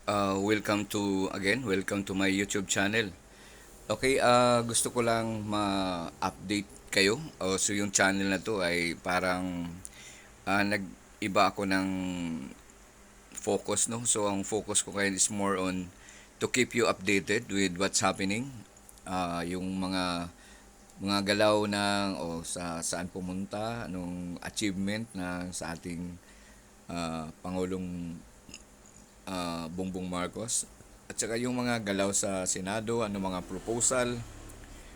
Welcome to my YouTube channel. Okay, gusto ko lang ma-update kayo. So yung channel na to ay parang nag-iba ako ng focus, no? So ang focus ko ngayon is more on to keep you updated with what's happening. Yung mga galaw ng saan pumunta, anong achievement na sa ating Pangulong Bongbong Marcos, at saka yung mga galaw sa Senado, ano mga proposal,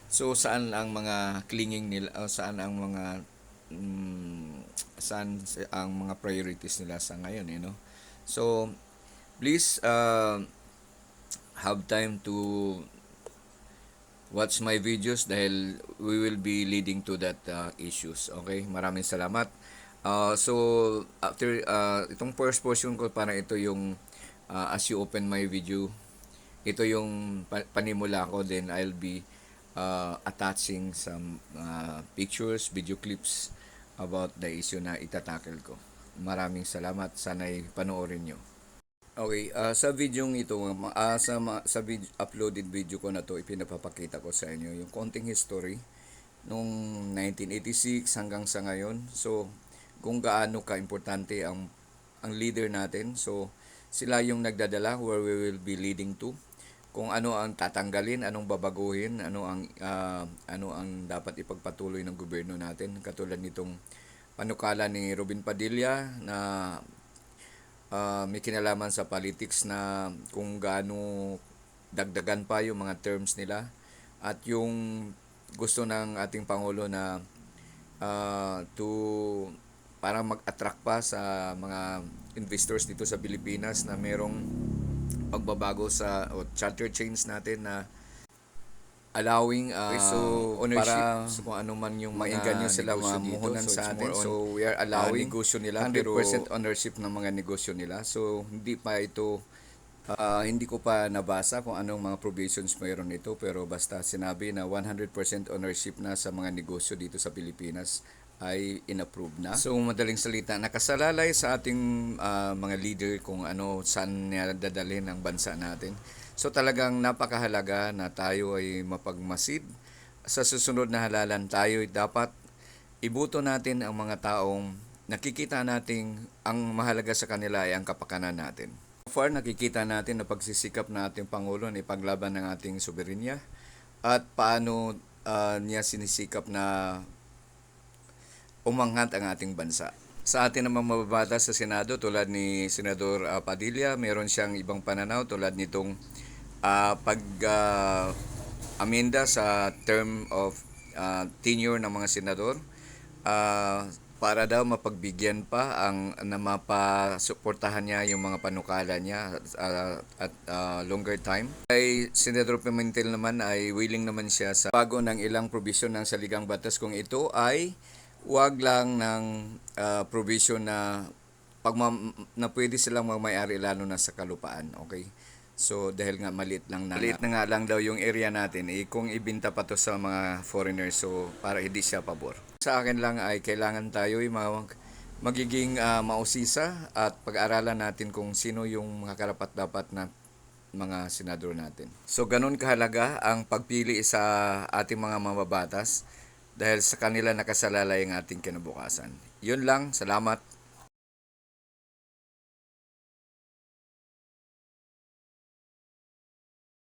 so saan ang mga clinging nila, saan ang mga saan ang mga priorities nila sa ngayon, so please have time to watch my videos dahil we will be leading to that issues. Okay, maraming salamat. So after itong first portion ko, para ito yung as you open my video, ito yung panimula ko, then I'll be attaching some pictures, video clips about the issue na itatackle ko. Maraming salamat, sana'y panoorin nyo. Okay, sa videong ito, sa uploaded video ko na to, ipinapapakita ko sa inyo yung konting history nung 1986 hanggang sa ngayon. So, kung gaano ka-importante ang leader natin. So, sila yung nagdadala where we will be leading to. Kung ano ang tatanggalin, anong babaguhin, ano ang dapat ipagpatuloy ng gobyerno natin. Katulad nitong panukala ni Robin Padilla na may kinalaman sa politics, na kung gaano dagdagan pa yung mga terms nila, at yung gusto ng ating Pangulo na to para mag-attract pa sa mga investors dito sa Pilipinas, na merong pagbabago sa charter chains natin na allowing ownership, para so kung ano man yung maingganyo sila mamuhunan sa atin. So we are allowing negosyo nila 100% ownership ng mga negosyo nila. So hindi ko pa nabasa kung anong mga provisions mayroon nito, pero basta sinabi na 100% ownership na sa mga negosyo dito sa Pilipinas ay inapprove na. So madaling salita, nakasalalay sa ating mga leader kung saan niya dadalhin ang bansa natin. So talagang napakahalaga na tayo ay mapagmasid. Sa susunod na halalan, tayo ay dapat ibuto natin ang mga taong nakikita nating ang mahalaga sa kanila ay ang kapakanan natin. So far, nakikita natin na pagsisikap na ating Pangulo na ipaglaban ng ating soberenya, at paano niya sinisikap na umangat ang ating bansa. Sa atin namang mababatas sa Senado, tulad ni Senador Padilla, meron siyang ibang pananaw tulad nitong amenda sa term of tenure ng mga senador, para daw mapagbigyan pa na mapasuportahan niya yung mga panukala niya at longer time. Ay Senador Pimentel naman ay willing naman siya sa bago ng ilang provision ng saligang batas, kung ito ay wag lang ng provision na pwede silang magmay-ari lalo na sa kalupaan. Okay? So dahil nga maliit na nga lang daw yung area natin, kung ibinta pa to sa mga foreigners, so para hindi siya pabor. Sa akin lang ay kailangan tayo magiging mausisa at pag-aralan natin kung sino yung mga karapat-dapat na mga senador natin. So ganun kahalaga ang pagpili sa ating mga mababatas, dahil sa kanila nakasalalay ang ating kinabukasan. Yun lang, salamat.